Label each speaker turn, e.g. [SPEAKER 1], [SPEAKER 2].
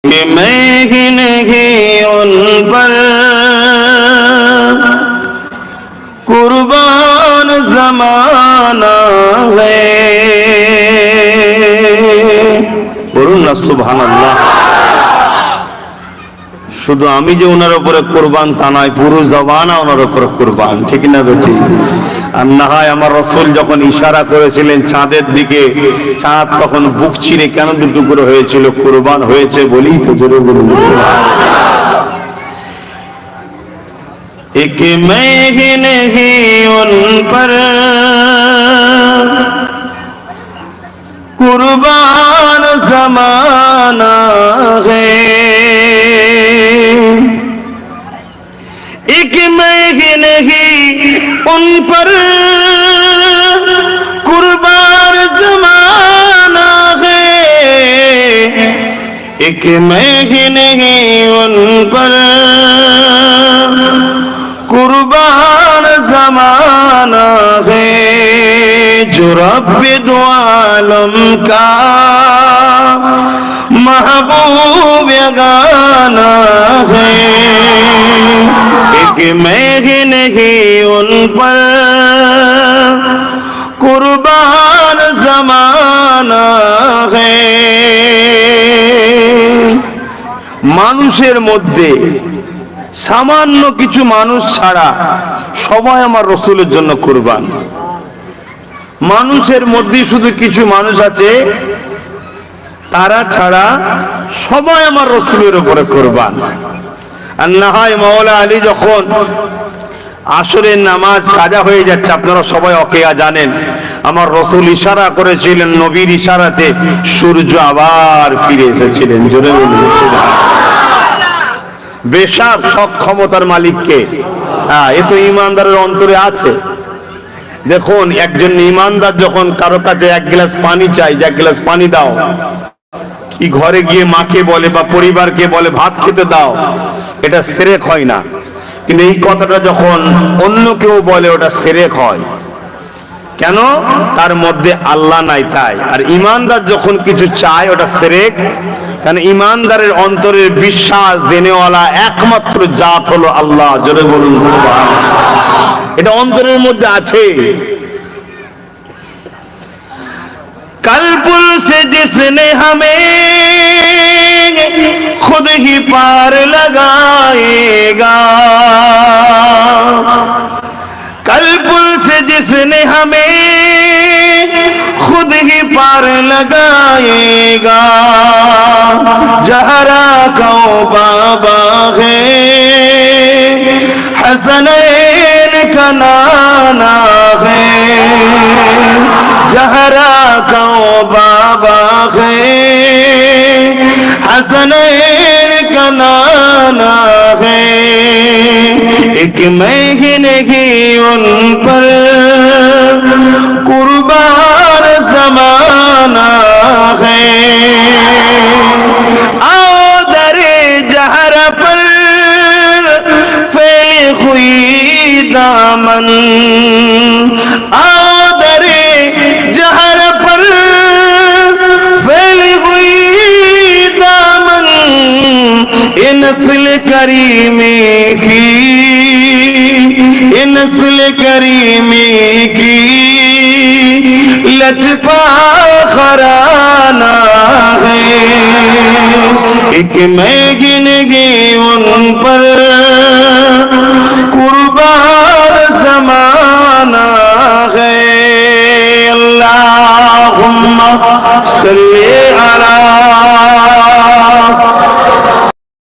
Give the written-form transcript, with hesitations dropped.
[SPEAKER 1] कि मैं ही नहीं उन पर कुर्बान जमाना है। বলুন না সুবহানাল্লাহ। শুধু আমি যে ওনার উপরে কুরবান তা নয়, পুরো জমানা ওনার উপরে কুরবান, ঠিক না বেটি? আর না হয় আমার রাসূল যখন ইশারা করেছিলেন চাঁদের দিকে, চাঁদ তখন বুক চিরে কেন দুটুকরো হয়েছিল? কুরবান হয়েছে বলেই তো। জোরে বলুন সুবহানাল্লাহ। एक मैं ही नहीं उन पर कुर्बान जमाना है, एक मैं ही नहीं उन पर कुर्बान जमाना है, एक मैं ही नहीं उन पर कुर्बान जमाना है, जो रब्बे दो आलम का महबूब गाना है, एक मैं ही नहीं उन पर कुर्बान जमाना है। মানুষের মধ্যে সামান্য কিছু মানুষ ছাড়া সবাই আমার রাসূলের জন্য কুরবান। মানুষের মধ্যে শুধু কিছু মানুষ আছে, তারা ছাড়া সবাই আমার রাসূলের উপরে কুরবান। আর না হয় মাওলা আলী যখন আসরের নামাজ কাজা হয়ে যাচ্ছে, আপনারা সবাই অকেয়া জানেন, আমার রাসূল ইশারা করেছিলেন, নবীর ইশারাতে সূর্য আবার ফিরে এসেছিলেন। জোরে বলুন সুবহানাল্লাহ। বেশার সব ক্ষমতার মালিককে, এ তো ইমানদারের অন্তরে আছে। দেখুন, একজন ইমানদার যখন কারো কাছে এক গ্লাস পানি চাই, যে এক গ্লাস পানি দাও, কি ঘরে গিয়ে মাকে বলে বা পরিবারকে বলে ভাত খেতে দাও, এটা শিরক হয় না। কিন্তু এই কথাটা যখন অন্য কেউ বলে, ওটা শিরক হয়। কেন? তার মধ্যে আল্লাহ নাই তাই। আর ইমানদার যখন কিছু চায়, ওটা শিরক। কারণ ইমানদারের অন্তরের বিশ্বাস দেনেওয়ালা একমাত্র জাত হলো আল্লাহ। জোরে বলুন সুবহানাল্লাহ। এটা অন্তরের মধ্যে আছে। कल पुल से जिसने हमें खुद ही पार लगाएगा, कल पुल से जिसने हमें खुद ही पार लगाएगा, जहरा को बाबा है हसनैन का नाना है, जहरा को बाबा है हसनैन का नाना है, एक मैं ही नहीं उन पर कुर्बान जमाना है। आओ दरे जहरा पर फैली हुई दामन, आओ दरे जहरा पर फैली हुई दामन, ये नस्ल करीमी की, ये नस्ल करीमी की लचपा खराना है, एक मैं ही नहीं उन पर कुर्बान ज़माना है। अल्लाहुम्मा सल्ली अला